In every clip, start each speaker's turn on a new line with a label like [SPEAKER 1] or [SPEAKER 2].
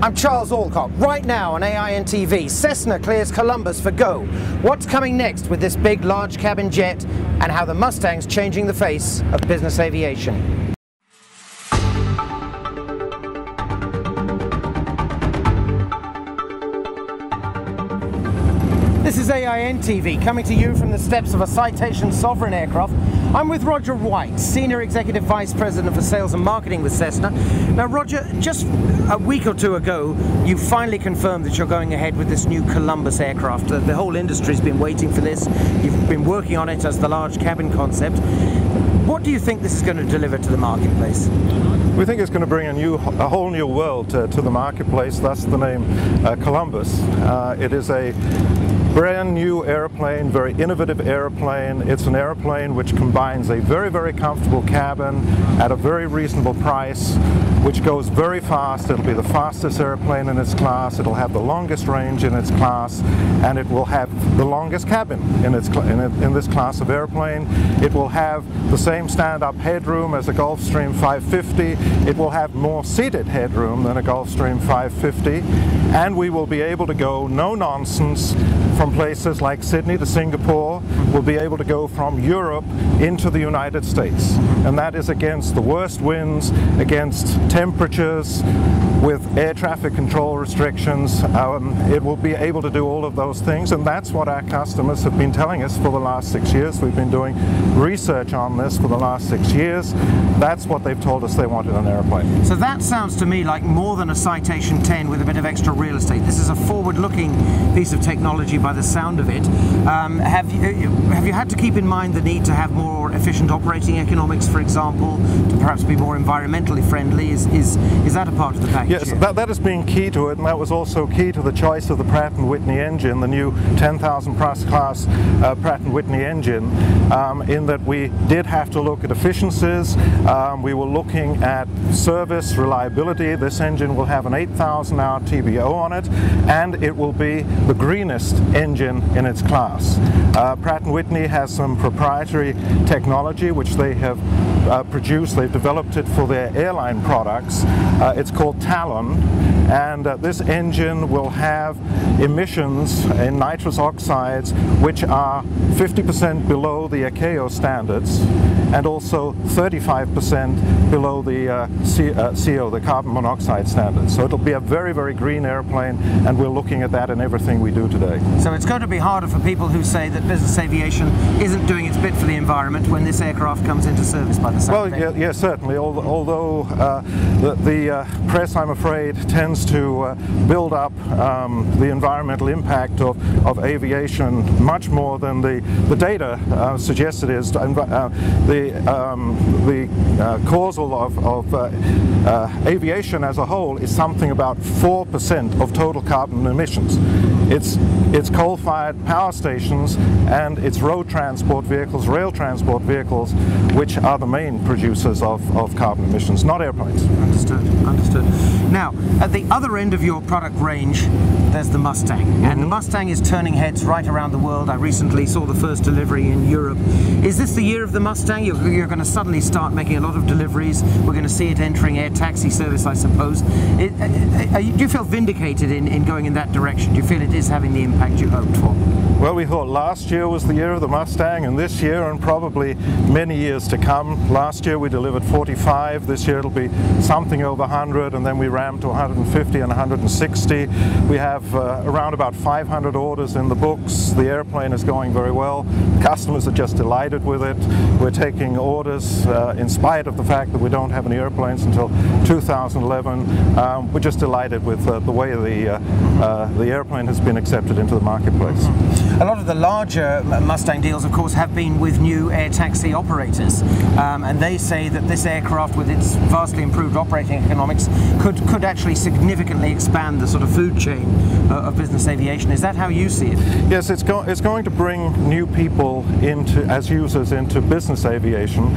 [SPEAKER 1] I'm Charles Alcock. Right now on AINtv, Cessna clears Columbus for go. What's coming next with this big, large cabin jet, and how the Mustang's changing the face of business aviation? This is AINtv, coming to you from the steps of a Citation Sovereign aircraft. I'm with Roger Whyte, Senior Executive Vice President for Sales and Marketing with Cessna. Now Roger, just a week or two ago, you finally confirmed that you're going ahead with this new Columbus aircraft. The whole industry's been waiting for this. You've been working on it as the large cabin concept. What do you think this is going to deliver to the marketplace?
[SPEAKER 2] We think it's going to bring a whole new world to the marketplace, thus the name Columbus. It is a brand new airplane, very innovative airplane. It's an airplane which combines a very, very comfortable cabin at a very reasonable price, which goes very fast. It'll be the fastest airplane in its class. It'll have the longest range in its class, and it will have the longest cabin in this class of airplane. It will have the same stand-up headroom as a Gulfstream 550. It will have more seated headroom than a Gulfstream 550, and we will be able to go no nonsense from places like Sydney to Singapore. We'll be able to go from Europe into the United States, and that is against the worst winds, against temperatures, with air traffic control restrictions. It will be able to do all of those things, and that's what our customers have been telling us for the last 6 years. We've been doing research on this for the last 6 years. That's what they've told us they want in an airplane.
[SPEAKER 1] So that sounds to me like more than a Citation 10 with a bit of extra real estate. This is a forward-looking piece of technology by the sound of it. Have you had to keep in mind the need to have more efficient operating economics, for example, to perhaps be more environmentally friendly? Is that a part of the package?
[SPEAKER 2] Yes, that has been key to it, and that was also key to the choice of the Pratt & Whitney engine, the new 10,000 plus class Pratt & Whitney engine, in that we did have to look at efficiencies. We were looking at service, reliability. This engine will have an 8,000 hour TBO on it, and it will be the greenest engine in its class. Pratt & Whitney has some proprietary technology which they have produced. They've developed it for their airline products. It's called Talon, and this engine will have emissions in nitrous oxides which are 50% below the ICAO standards, and also 35% below the CO, the carbon monoxide standards. So it'll be a very, very green airplane, and we're looking at that in everything we do today.
[SPEAKER 1] So it's going to be harder for people who say that business aviation isn't doing its bit for the environment when this aircraft comes into service by the sound of it.
[SPEAKER 2] Well, yeah, certainly, although the press, I'm afraid, tends to build up the environmental impact of aviation much more than the data suggests it is. The causal of aviation as a whole is something about 4% of total carbon emissions. It's coal-fired power stations and it's road transport vehicles, rail transport vehicles, which are the main producers of carbon emissions, not airplanes.
[SPEAKER 1] Understood, understood. Now, at the other end of your product range, there's the Mustang. And the Mustang is turning heads right around the world. I recently saw the first delivery in Europe. Is this the year of the Mustang? You're going to suddenly start making a lot of deliveries. We're going to see it entering air taxi service, I suppose. Do you feel vindicated in going in that direction? Do you feel it is having the impact you hoped for?
[SPEAKER 2] Well, we thought last year was the year of the Mustang, and this year, and probably many years to come. Last year we delivered 45, this year it'll be something over 100, and then we ramped to 150 and 160. We have around about 500 orders in the books. The airplane is going very well. Customers are just delighted with it. We're taking orders in spite of the fact that we don't have any airplanes until 2011. We're just delighted with the way the airplane has been accepted into the marketplace.
[SPEAKER 1] A lot of the larger Mustang deals, of course, have been with new air taxi operators, and they say that this aircraft, with its vastly improved operating economics, could actually significantly expand the sort of food chain of business aviation. Is that how you see it?
[SPEAKER 2] Yes, it's going to bring new people as users into business aviation.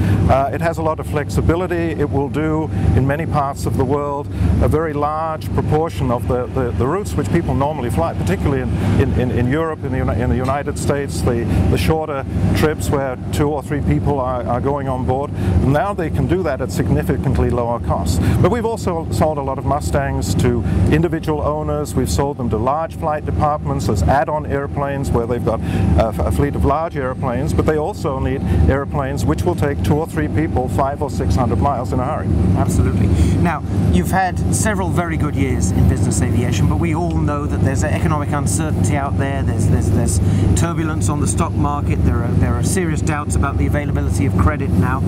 [SPEAKER 2] It has a lot of flexibility. It will do, in many parts of the world, a very large proportion of the routes which people normally fly, particularly in Europe, in the United States, the shorter trips where 2 or 3 people are going on board. Now they can do that at significantly lower costs. But we've also sold a lot of Mustangs to individual owners. We've sold them to large flight departments as add-on airplanes where they've got a fleet of large airplanes, but they also need airplanes which will take 2 or 3 people 500 or 600 miles in a hurry.
[SPEAKER 1] Absolutely. Now, you've had several very good years in business aviation, but we all know that there's economic uncertainty out there. There's turbulence on the stock market. There are serious doubts about the availability of credit now.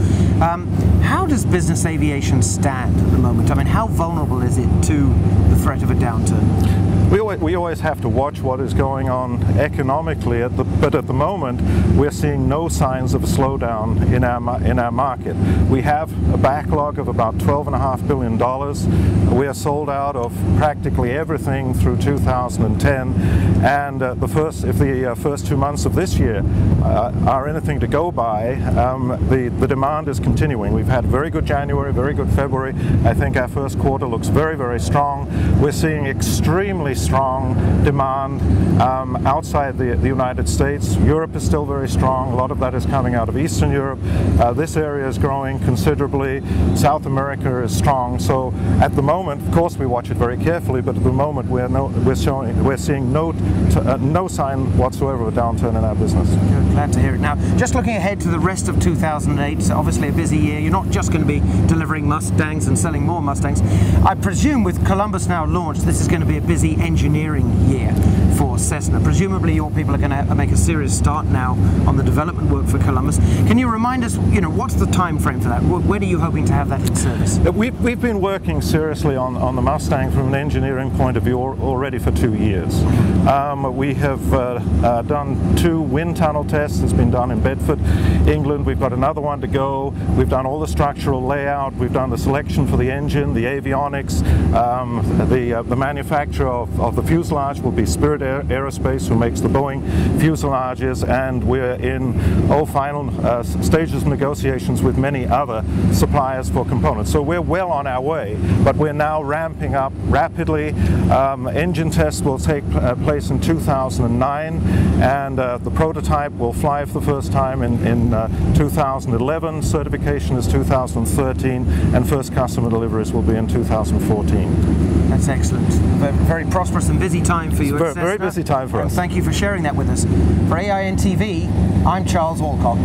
[SPEAKER 1] How does business aviation stand at the moment? I mean, how vulnerable is it to the threat of a downturn?
[SPEAKER 2] We always have to watch what is going on economically, but at the moment we're seeing no signs of a slowdown in our market. We have a backlog of about $12.5 billion. We are sold out of practically everything through 2010, and if the first 2 months of this year are anything to go by, the demand is continuing. We've had a very good January, very good February. I think our first quarter looks very, very strong. We're seeing extremely strong demand outside the United States. Europe is still very strong. A lot of that is coming out of Eastern Europe. This area is growing considerably. South America is strong. So at the moment, of course, we watch it very carefully, but at the moment we're seeing no sign whatsoever of a downturn in our business.
[SPEAKER 1] Good, glad to hear it. Now, just looking ahead to the rest of 2008, so obviously a busy year. You're not just going to be delivering Mustangs and selling more Mustangs. I presume with Columbus now launched, this is going to be a busy engineering year for Cessna. Presumably your people are going to make a serious start now on the development work for Columbus. Can you remind us, what's the time frame for that? When are you hoping to have that in service?
[SPEAKER 2] We've been working seriously on the Mustang from an engineering point of view already for 2 years. We have done 2 wind tunnel tests. It's been done in Bedford, England. We've got another one to go. We've done all the structural layout. We've done the selection for the engine, the avionics. The manufacturer of the fuselage will be Spirit Aerospace, who makes the Boeing fuselages, and we're in final stages of negotiations with many other suppliers for components. So we're well on our way, but we're now ramping up rapidly. Engine tests will take place in 2009, and the prototype will fly for the first time in 2011. Certification is 2013, and first customer deliveries will be in 2014.
[SPEAKER 1] That's excellent. A very prosperous and busy time for you at Cessna.
[SPEAKER 2] Very busy time for us.
[SPEAKER 1] Thank you for sharing that with us. For AINtv, I'm Charles Walcott.